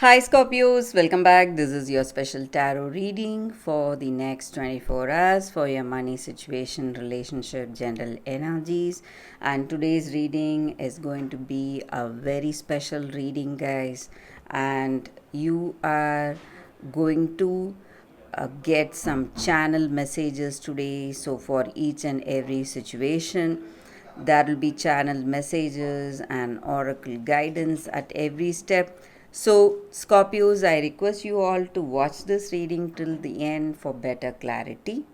Hi Scorpios, welcome back. This is your special tarot reading for the next 24 hours for your money situation, relationship, general energies. And today's reading is going to be a very special reading, guys. And you are going to get some channel messages today. So, for each and every situation, there will be channel messages and oracle guidance at every step. So, Scorpios, I request you all to watch this reading till the end for better clarity.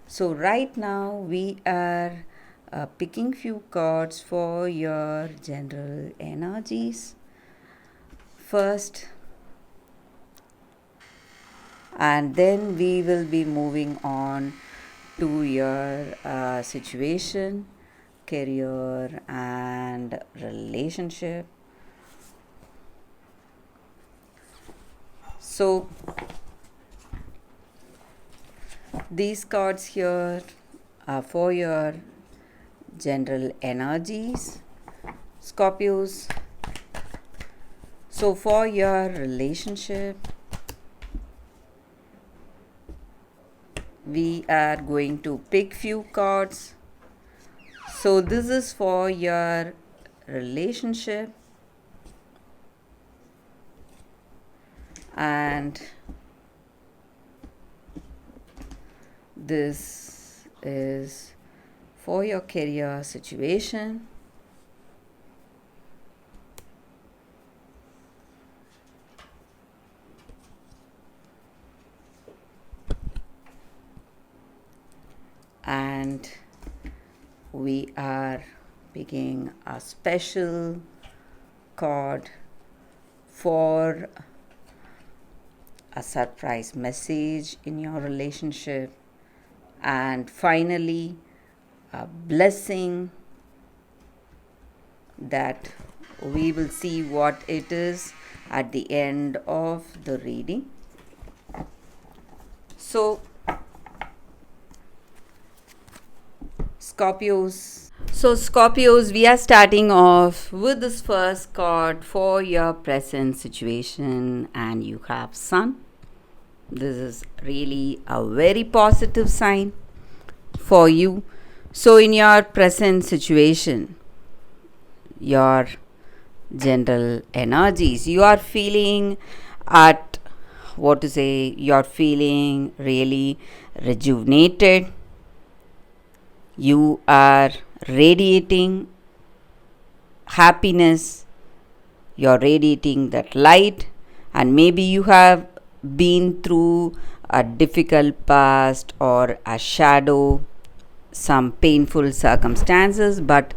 So, right now we are picking few cards for your general energies. First, and then we will be moving on to your situation, career, and relationship. So, these cards here are for your general energies, Scorpios. So, for your relationship, we are going to pick few cards. So, this is for your relationship, and this is for your career situation. And we are picking a special card for a surprise message in your relationship, and finally a blessing that we will see what it is at the end of the reading. So, Scorpios, we are starting off with this first card for your present situation, and you have Sun. This is really a very positive sign for you. So, in your present situation, your general energies, you are feeling you're feeling really rejuvenated. You are radiating happiness, you're radiating that light, and maybe you have been through a difficult past or a shadow, some painful circumstances, but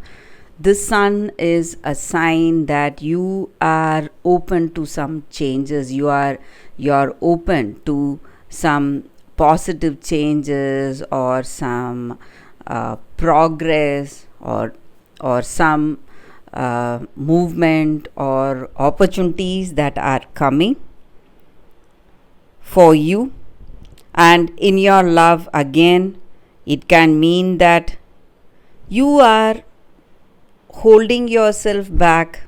this sun is a sign that you are open to some changes. You're open to some positive changes, or some progress, or some movement or opportunities that are coming for you. And in your love, again, it can mean that you are holding yourself back,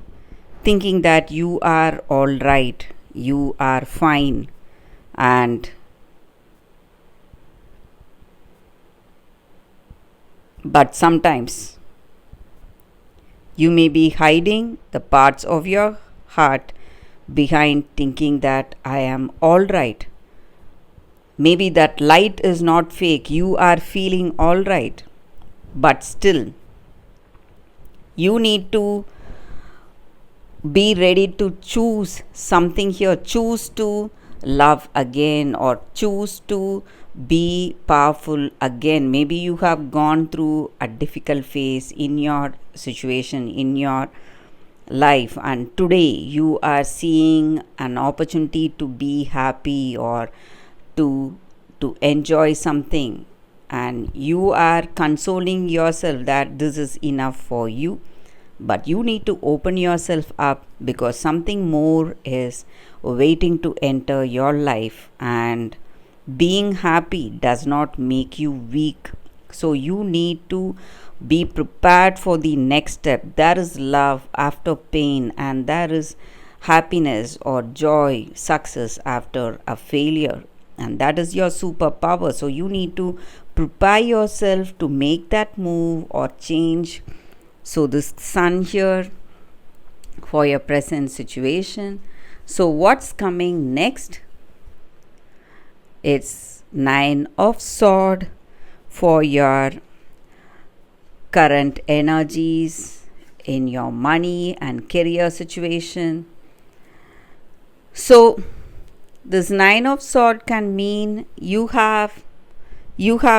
thinking that you are all right, you are fine, but sometimes you may be hiding the parts of your heart behind thinking that I am all right. Maybe that light is not fake, you are feeling all right, but still you need to be ready to choose something here. Choose to love again, or choose to be powerful again. Maybe you have gone through a difficult phase in your situation, in your life, and today you are seeing an opportunity to be happy, or to enjoy something, and you are consoling yourself that this is enough for you. But you need to open yourself up, because something more is waiting to enter your life, and being happy does not make you weak. So you need to be prepared for the next step. There is love after pain, and there is happiness or joy, success after a failure. And that is your superpower. So you need to prepare yourself to make that move or change. So this sun here for your present situation. So what's coming next? It's Nine of Sword for your current energies in your money and career situation. So this Nine of Sword can mean you have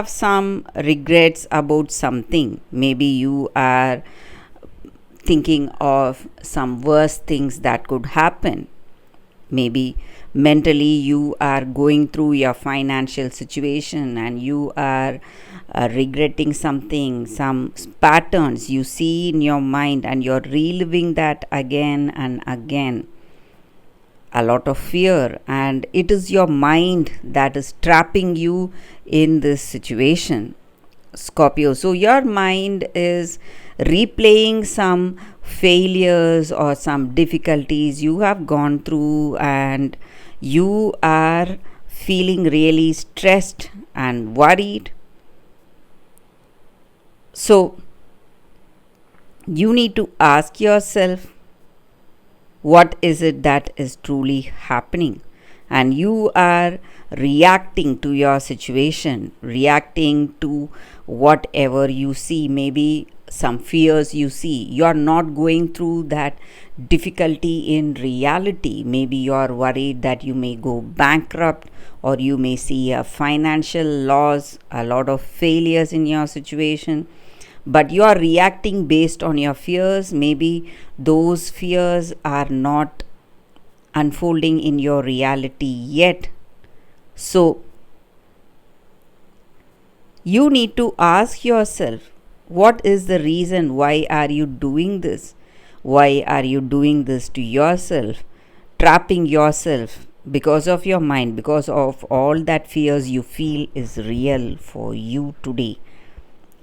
some regrets about something. Maybe you are thinking of some worse things that could happen. Maybe mentally you are going through your financial situation and you are regretting something, some patterns you see in your mind, and you're reliving that again and again. A lot of fear, and it is your mind that is trapping you in this situation, Scorpio. So your mind is replaying some failures or some difficulties you have gone through, and you are feeling really stressed and worried. So you need to ask yourself, what is it that is truly happening? And you are reacting to your situation, reacting to whatever you see, maybe some fears you see. You are not going through that difficulty in reality. Maybe you are worried that you may go bankrupt, or you may see a financial loss, a lot of failures in your situation, but you are reacting based on your fears. Maybe those fears are not unfolding in your reality yet. So you need to ask yourself, what is the reason? Why are you doing this? Why are you doing this to yourself, trapping yourself because of your mind, because of all that fears you feel is real for you today,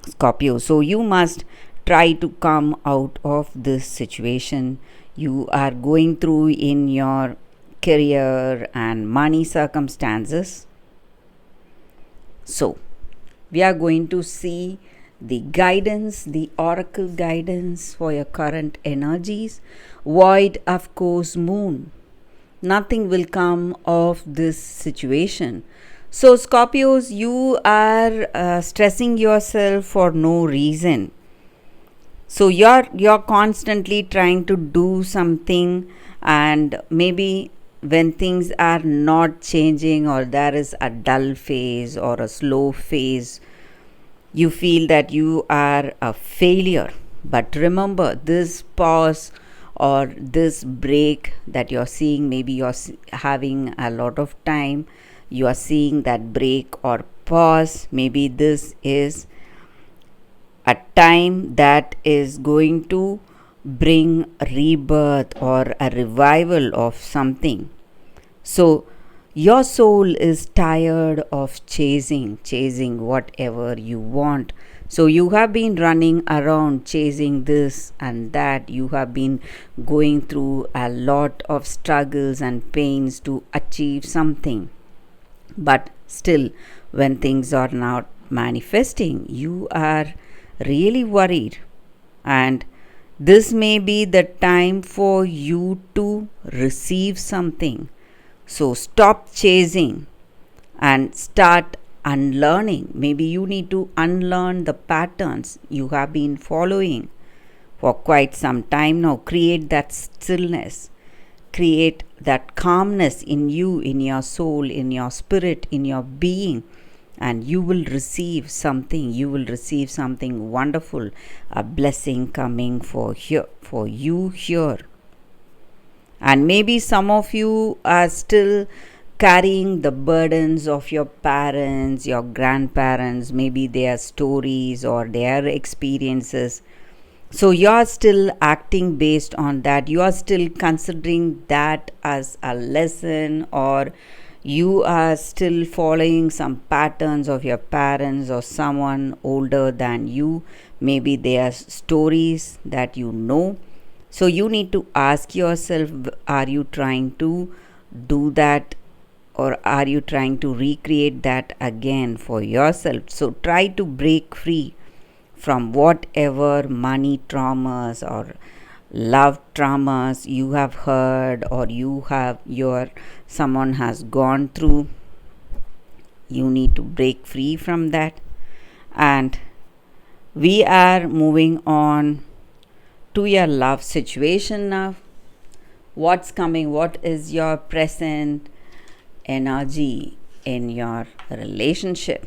Scorpio? So you must try to come out of this situation you are going through in your career and money circumstances. So we are going to see the guidance, the oracle guidance for your current energies. Void, of course, moon. Nothing will come of this situation. So Scorpios, you are stressing yourself for no reason. So you're constantly trying to do something, and maybe when things are not changing, or there is a dull phase or a slow phase, you feel that you are a failure. But remember, this pause or this break that you're seeing, maybe you're having a lot of time, you are seeing that break or pause. Maybe this is a time that is going to bring rebirth or a revival of something. So your soul is tired of chasing whatever you want. So you have been running around chasing this and that. You have been going through a lot of struggles and pains to achieve something. But still, when things are not manifesting, you are really worried. And this may be the time for you to receive something. So stop chasing and start unlearning. Maybe you need to unlearn the patterns you have been following for quite some time now. Create that stillness, create that calmness in you, in your soul, in your spirit, in your being, and you will receive something. You will receive something wonderful, a blessing coming for you here. And maybe some of you are still carrying the burdens of your parents, your grandparents, maybe their stories or their experiences. So you are still acting based on that. You are still considering that as a lesson, or you are still following some patterns of your parents or someone older than you. Maybe their stories that you know. So you need to ask yourself, are you trying to do that, or are you trying to recreate that again for yourself? So try to break free from whatever money traumas or love traumas you have heard, or your someone has gone through. You need to break free from that. And we are moving on to your love situation now. What's coming? What is your present energy in your relationship?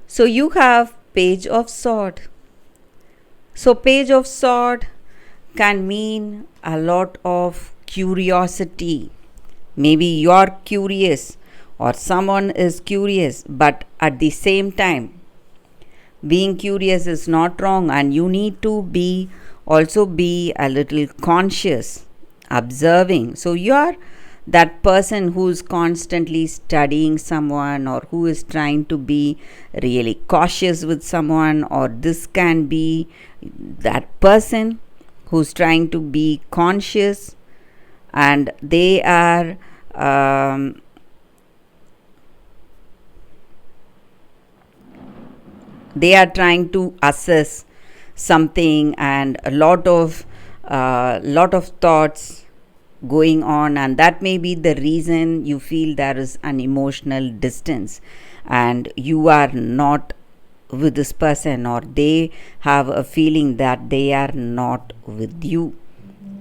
So you have Page of Sword. So Page of Sword can mean a lot of curiosity. Maybe you're curious or someone is curious, but at the same time, being curious is not wrong, and you need to be a little conscious, observing. So you're that person who's constantly studying someone, or who is trying to be really cautious with someone, or this can be that person who's trying to be conscious, and um, they are trying to assess something, and a lot of thoughts going on, and that may be the reason you feel there is an emotional distance and you are not with this person, or they have a feeling that they are not with you.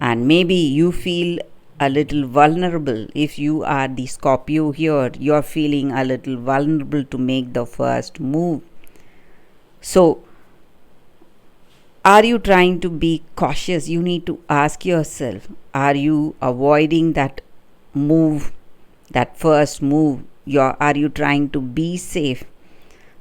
And maybe you feel a little vulnerable. If you are the Scorpio here, you are feeling a little vulnerable to make the first move. So are you trying to be cautious? You need to ask yourself, are you avoiding that move, that first move? Are you trying to be safe?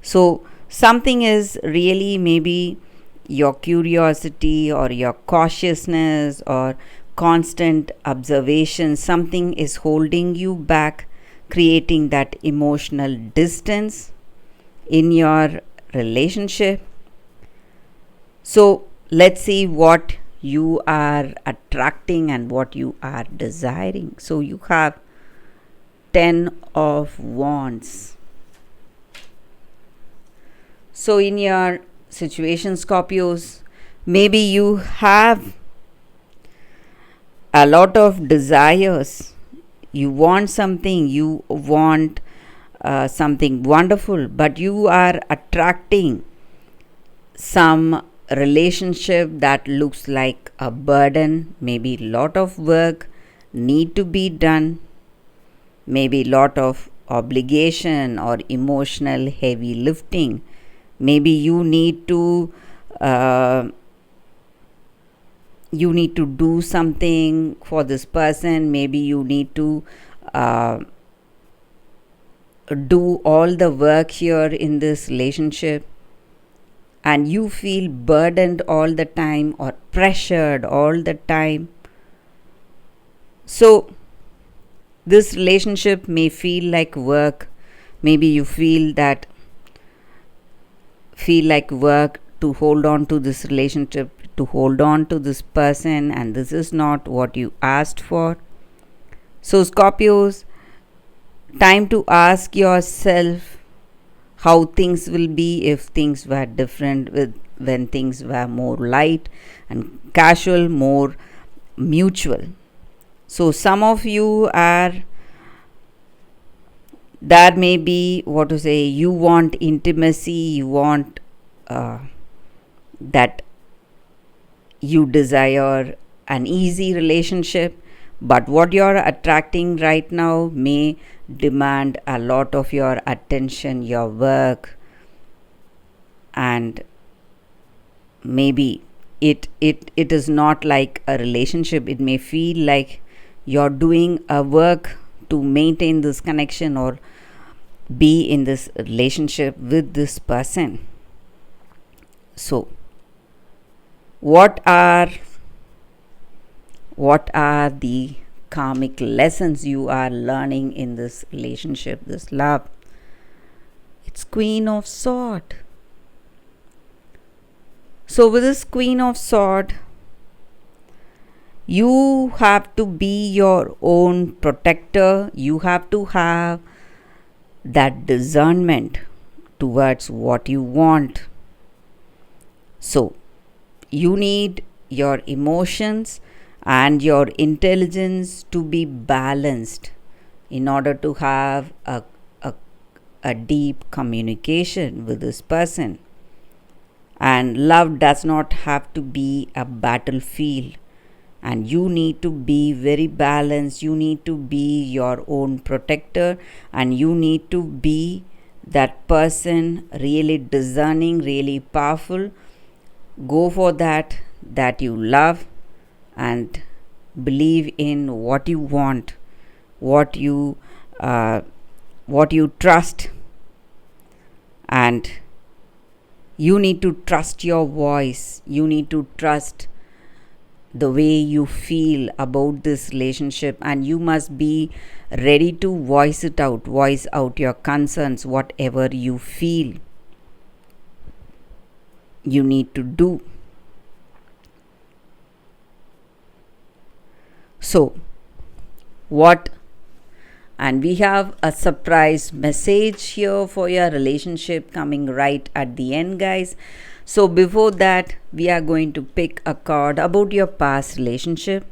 So something is really, maybe your curiosity or your cautiousness or constant observation, something is holding you back, creating that emotional distance in your relationship. So let's see what you are attracting and what you are desiring. So you have 10 of Wands. So in your situation, Scorpios, maybe you have a lot of desires. You want something, you want something wonderful, but you are attracting some relationship that looks like a burden. Maybe lot of work need to be done, maybe lot of obligation or emotional heavy lifting. Maybe you need to do something for this person. Maybe you need to do all the work here in this relationship, and you feel burdened all the time or pressured all the time. So this relationship may feel like work. Maybe you feel like work to hold on to this relationship, to hold on to this person, and this is not what you asked for. So Scorpios, time to ask yourself how things will be if things were different, when things were more light and casual, more mutual. So some of you are there, may be, what to say, you want intimacy, you want that you desire an easy relationship, but what you're attracting right now may demand a lot of your attention, your work, and maybe it is not like a relationship. It may feel like you're doing a work to maintain this connection or be in this relationship with this person. So what are the karmic lessons you are learning in this relationship, this love? It's Queen of Sword. So with this Queen of Sword, You have to be your own protector. You have to have that discernment towards what you want. So, you need your emotions and your intelligence to be balanced in order to have a deep communication with this person. And love does not have to be a battlefield. And you need to be very balanced. You need to be your own protector, and you need to be that person really discerning, really powerful. Go for that you love, and believe in what you want, what you trust, and you need to trust your voice. You need to trust the way you feel about this relationship, and you must be ready to voice out your concerns, whatever you feel you need to do. So, what? And we have a surprise message here for your relationship coming right at the end, guys. So, before that, we are going to pick a card about your past relationship.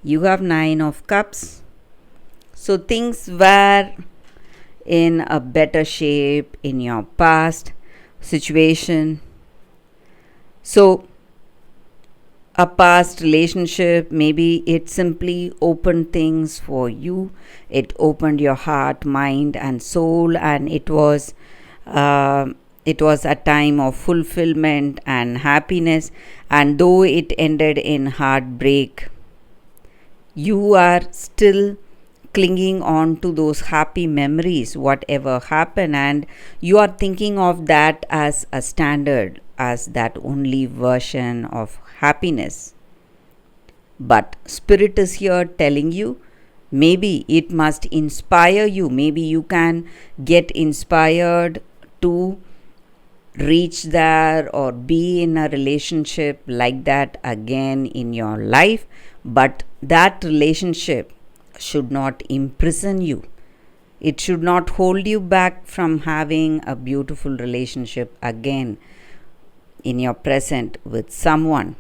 You have 9 of Cups. So, things were in a better shape in your past situation. So, a past relationship, maybe it simply opened things for you. It opened your heart, mind, and soul, and it was a time of fulfillment and happiness. And though it ended in heartbreak, you are still clinging on to those happy memories, whatever happened, and you are thinking of that as a standard, as that only version of happiness. But Spirit is here telling you, maybe it must inspire you. Maybe you can get inspired to reach there or be in a relationship like that again in your life. But that relationship should not imprison you. It should not hold you back from having a beautiful relationship again in your present with someone.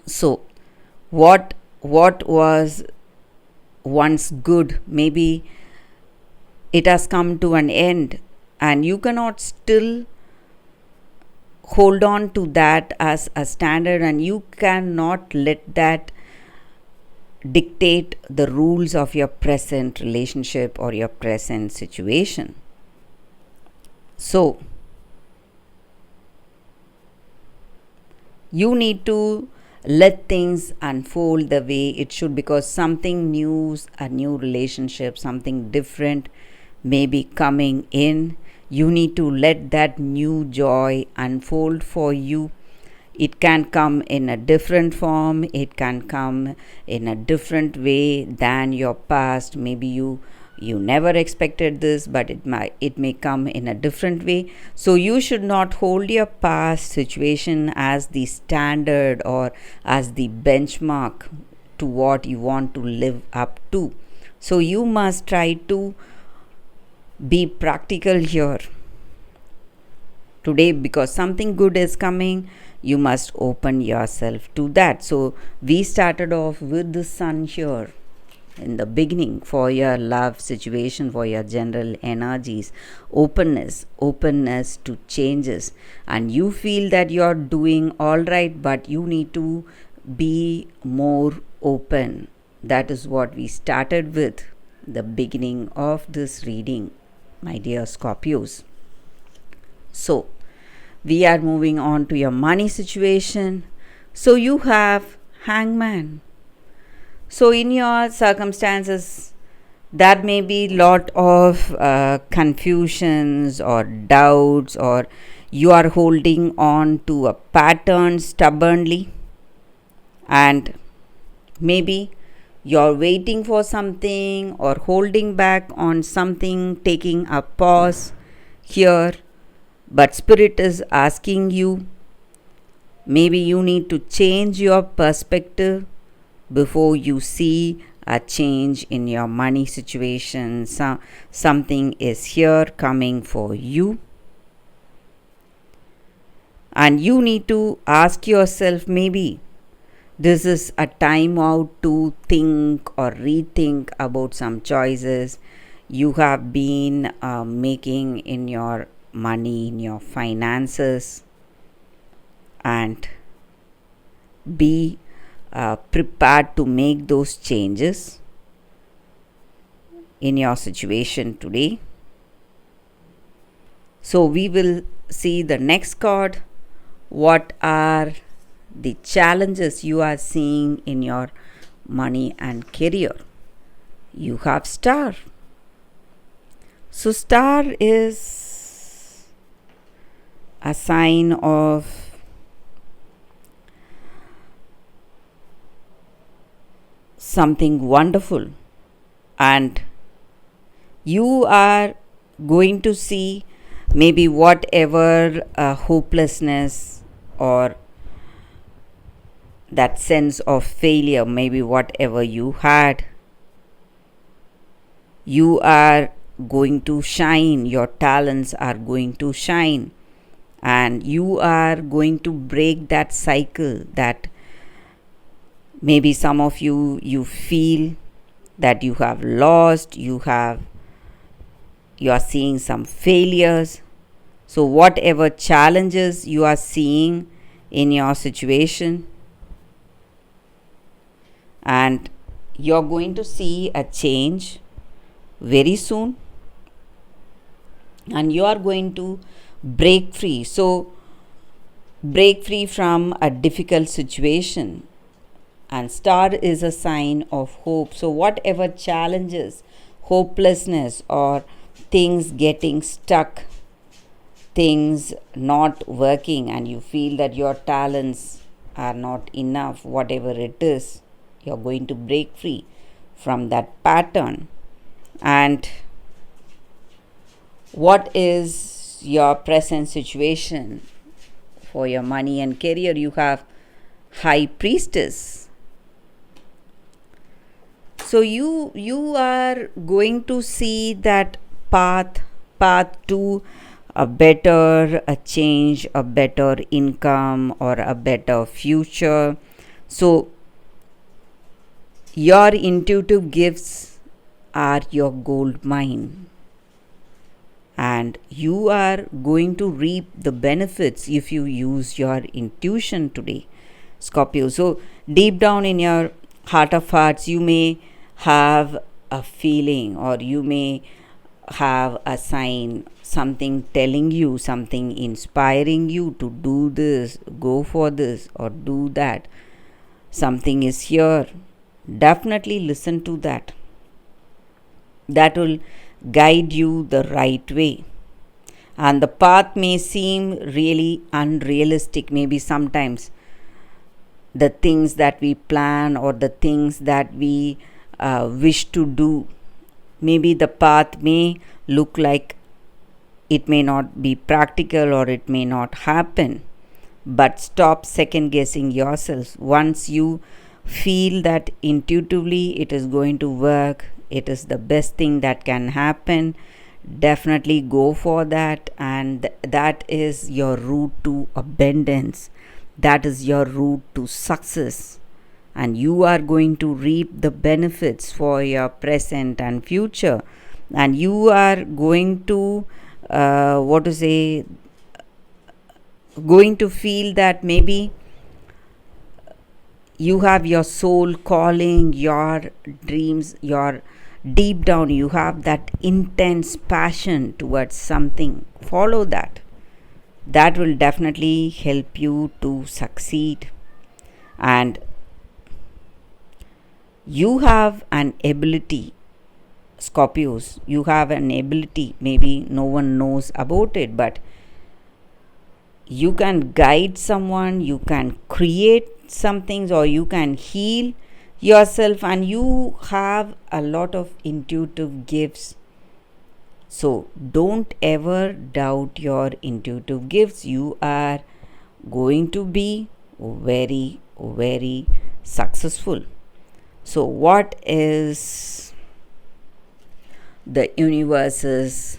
So, what was once good, maybe it has come to an end, and you cannot still hold on to that as a standard, and you cannot let that dictate the rules of your present relationship or your present situation. So, you need to let things unfold the way it should, because something new, a new relationship, something different may be coming in. You need to let that new joy unfold for you. It can come in a different form, it can come in a different way than your past. Maybe you never expected this, but it may come in a different way. So you should not hold your past situation as the standard or as the benchmark to what you want to live up to. So you must try to be practical here today, because something good is coming. You must open yourself to that. So we started off with the Sun here in the beginning for your love situation, for your general energies. Openness to changes, and you feel that you're doing all right, but you need to be more open. That is what we started with the beginning of this reading, my dear Scorpios. So we are moving on to your money situation. So you have Hangman. So in your circumstances, there may be lot of confusions or doubts, or you are holding on to a pattern stubbornly, and maybe you're waiting for something or holding back on something, taking a pause here. But Spirit is asking you, maybe you need to change your perspective before you see a change in your money situation. Something is here coming for you, and you need to ask yourself, maybe this is a time out to think or rethink about some choices you have been making in your money, in your finances, and be prepared to make those changes in your situation today. So, we will see the next card. What are the challenges you are seeing in your money and career? You have Star. So, Star is a sign of something wonderful, and you are going to see maybe whatever hopelessness or that sense of failure, maybe whatever you had, you are going to shine, your talents are going to shine, and you are going to break that cycle that maybe some of you feel that you have lost, you are seeing some failures. So whatever challenges you are seeing in your situation, and you're going to see a change very soon, and you are going to break free. So break free from a difficult situation, and Star is a sign of hope. So whatever challenges, hopelessness, or things getting stuck, things not working, and you feel that your talents are not enough, whatever it is, you're going to break free from that pattern. And what is your present situation for your money and career? You have High Priestess. So you are going to see that path to a change, a better income, or a better future. So your intuitive gifts are your gold mine, and you are going to reap the benefits if you use your intuition today, Scorpio. So deep down in your heart of hearts, you may have a feeling, or you may have a sign, something telling you, something inspiring you to do this, go for this, or do that. Something is here. Definitely listen to that. That will guide you the right way. And the path may seem really unrealistic. Maybe sometimes the things that we plan, or the things that we wish to do, maybe the path may look like it may not be practical, or it may not happen. But stop second guessing yourself. Once you feel that intuitively it is going to work, it is the best thing that can happen, definitely go for that. And that is your route to abundance, that is your route to success, and you are going to reap the benefits for your present and future. And you are going to going to feel that maybe you have your soul calling, your dreams, your deep down you have that intense passion towards something. Follow that. That will definitely help you to succeed. And you have an ability, Scorpios, you have an ability, maybe no one knows about it, but you can guide someone, you can create some things, or you can heal yourself, and you have a lot of intuitive gifts. So don't ever doubt your intuitive gifts. You are going to be very, very successful. So, what is the universe's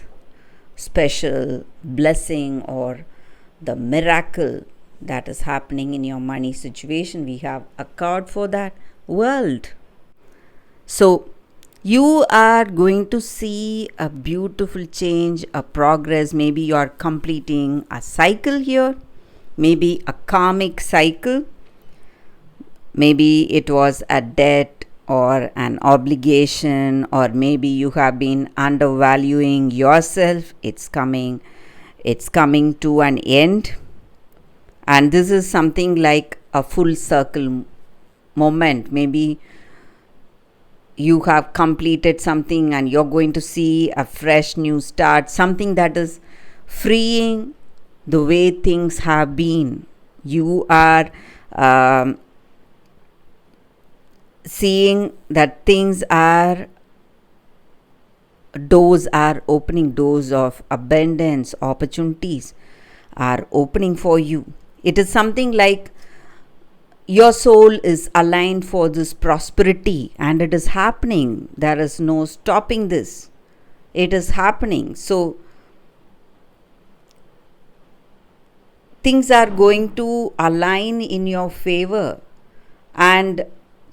special blessing or the miracle that is happening in your money situation? We have a card for that: world. So, you are going to see a beautiful change, a progress. Maybe you are completing a cycle here, maybe a karmic cycle. Maybe it was a debt or an obligation, or maybe you have been undervaluing yourself. It's coming to an end. And this is something like a full circle moment. Maybe you have completed something and you're going to see a fresh new start, something that is freeing the way things have been. You are seeing that doors are opening, doors of abundance, opportunities are opening for you. It is something like your soul is aligned for this prosperity, and it is happening. There is no stopping this. It is happening. So, things are going to align in your favor, and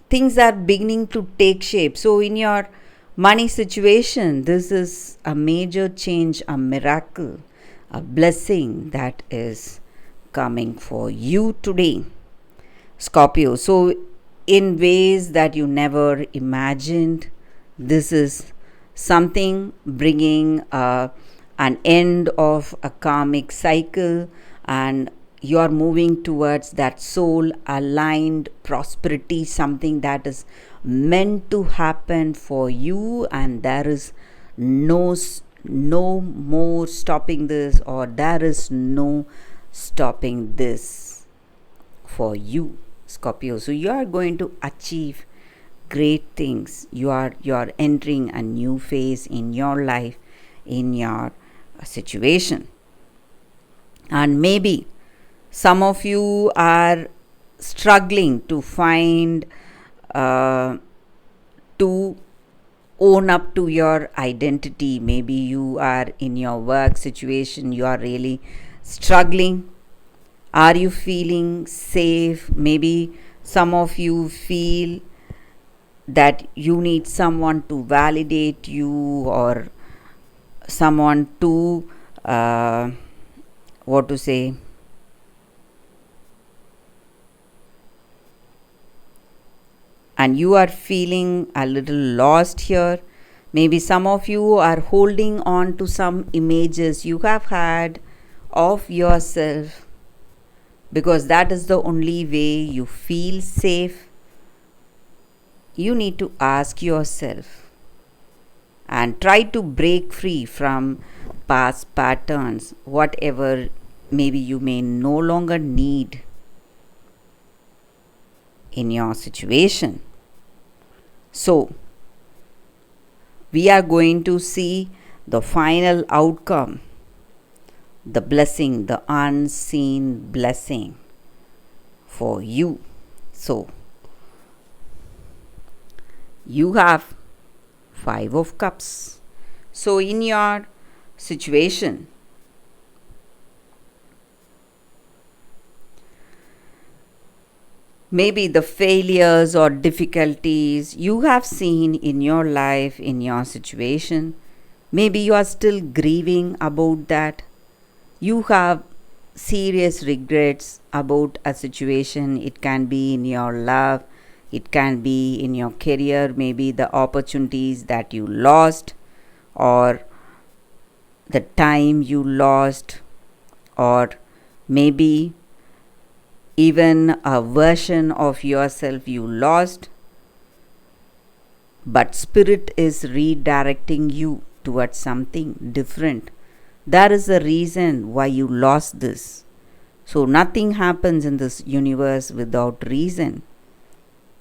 things are beginning to take shape. So, in your money situation, this is a major change, a miracle, a blessing that is coming for you today, Scorpio. So, in ways that you never imagined, this is something bringing an end of a karmic cycle, and you are moving towards that soul aligned prosperity, something that is meant to happen for you, and there is no more stopping this, or there is no stopping this for you, Scorpio. So you are going to achieve great things. You are entering a new phase in your life, in your situation. And maybe some of you are struggling to find to own up to your identity. Maybe you are in your work situation, you are really struggling. Are you feeling safe? Maybe some of you feel that you need someone to validate you, or someone to and you are feeling a little lost here. Maybe some of you are holding on to some images you have had of yourself, because that is the only way you feel safe. You need to ask yourself and try to break free from past patterns, whatever maybe you may no longer need in your situation. So, we are going to see the final outcome, the blessing, the unseen blessing for you. So, you have 5 of Cups. So, in your situation, maybe the failures or difficulties you have seen in your life, in your situation, maybe you are still grieving about that. You have serious regrets about a situation. It can be in your love, it can be in your career, maybe the opportunities that you lost, or the time you lost, or maybe even a version of yourself you lost. But Spirit is redirecting you towards something different. There is a reason why you lost this. So nothing happens in this universe without reason.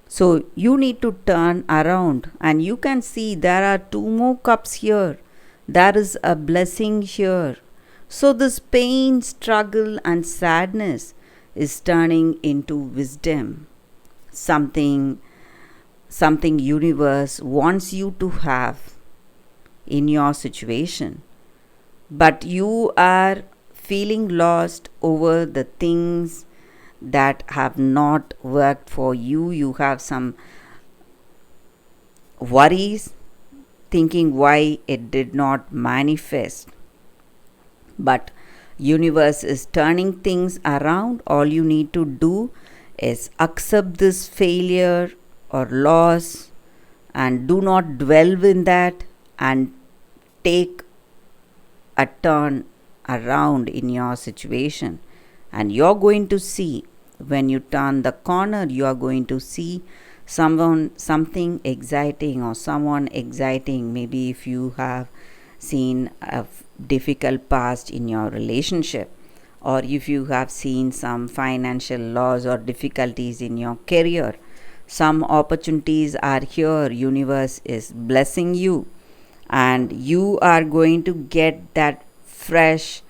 So you need to turn around, and you can see there are 2 more cups here. There is a blessing here. So this pain, struggle and sadness is turning into wisdom, something something universe wants you to have in your situation, but you are feeling lost over the things that have not worked for you. You have some worries, thinking why it did not manifest. But universe is turning things around. All you need to do is accept this failure or loss and do not dwell in that, and take a turn around in your situation. And you're going to see, when you turn the corner, you are going to see something exciting, or someone exciting. Maybe if you have seen a difficult past in your relationship, or if you have seen some financial loss or difficulties in your career, some opportunities are here. Universe is blessing you, and you are going to get that fresh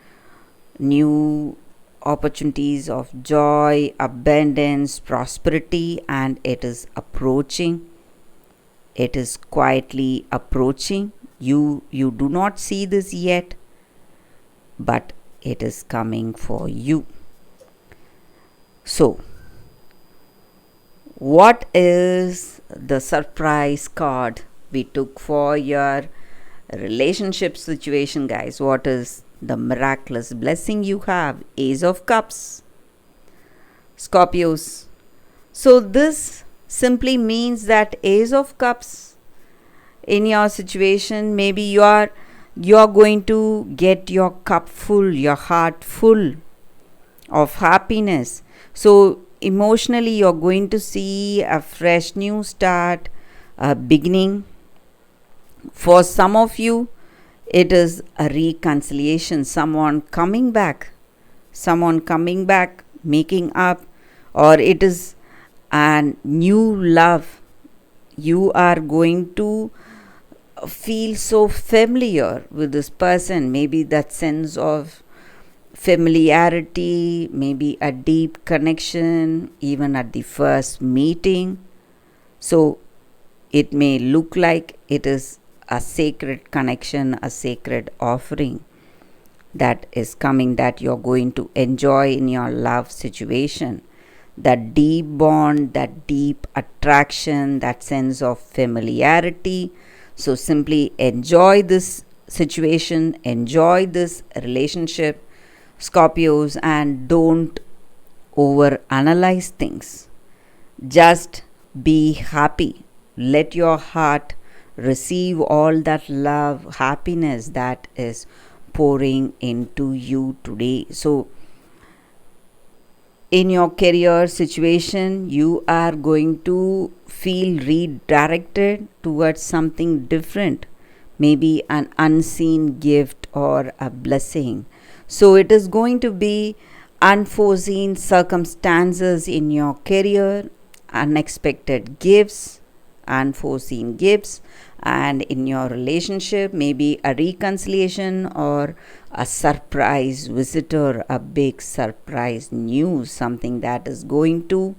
new opportunities of joy, abundance, prosperity, and it is approaching. It is quietly approaching. You do not see this yet, but it is coming for you. So, what is the surprise card we took for your relationship situation, guys? What is the miraculous blessing you have? Ace of Cups. Scorpios. So this simply means that Ace of Cups in your situation, maybe you are going to get your cup full, your heart full of happiness. So emotionally you're going to see a fresh new start, a beginning. For some of you, it is a reconciliation, someone coming back, making up, or it is a new love. You are going to feel so familiar with this person. Maybe that sense of familiarity, maybe a deep connection, even at the first meeting. So it may look like it is a sacred connection, a sacred offering that is coming, that you're going to enjoy in your love situation. That deep bond, that deep attraction, that sense of familiarity. So simply enjoy this situation, enjoy this relationship, Scorpios, and don't over analyze things. Just be happy. Let your heart receive all that love, happiness that is pouring into you today. So in your career situation, you are going to feel redirected towards something different, maybe an unseen gift or a blessing. So it is going to be unforeseen circumstances in your career, unexpected gifts, unforeseen gifts, and in your relationship, maybe a reconciliation or a surprise visitor, a big surprise news, something that is going to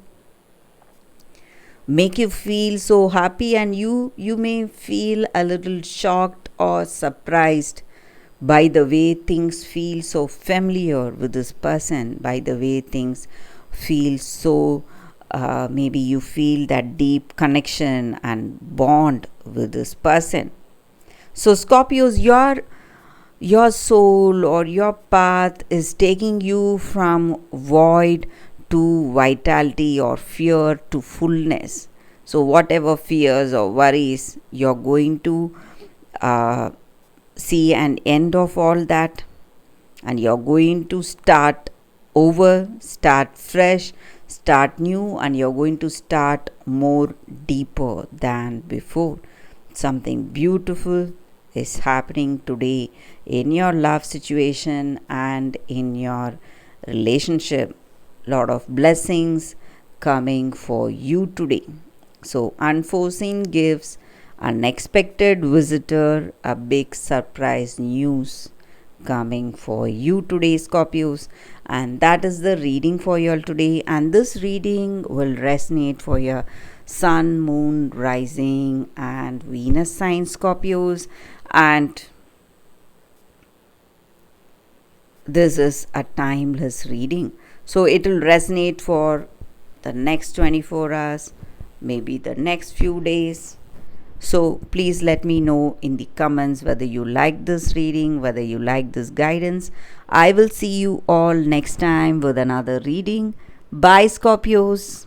make you feel so happy, and you may feel a little shocked or surprised by the way things feel so familiar with this person, by the way things feel so maybe you feel that deep connection and bond with this person. So Scorpios, your soul or your path is taking you from void to vitality, or fear to fullness. So whatever fears or worries, you're going to see an end of all that, and you're going to start over, start fresh, start new, and you're going to start more deeper than before. Something beautiful is happening today in your love situation and in your relationship. Lot of blessings coming for you today. So unforeseen gifts, unexpected visitor, a big surprise news coming for you today, Scorpios. And that is the reading for you all today, and this reading will resonate for your Sun, Moon, Rising, and Venus sign Scorpios. And this is a timeless reading. So it will resonate for the next 24 hours, maybe the next few days. So please let me know in the comments whether you like this reading, whether you like this guidance. I will see you all next time with another reading. Bye, Scorpios.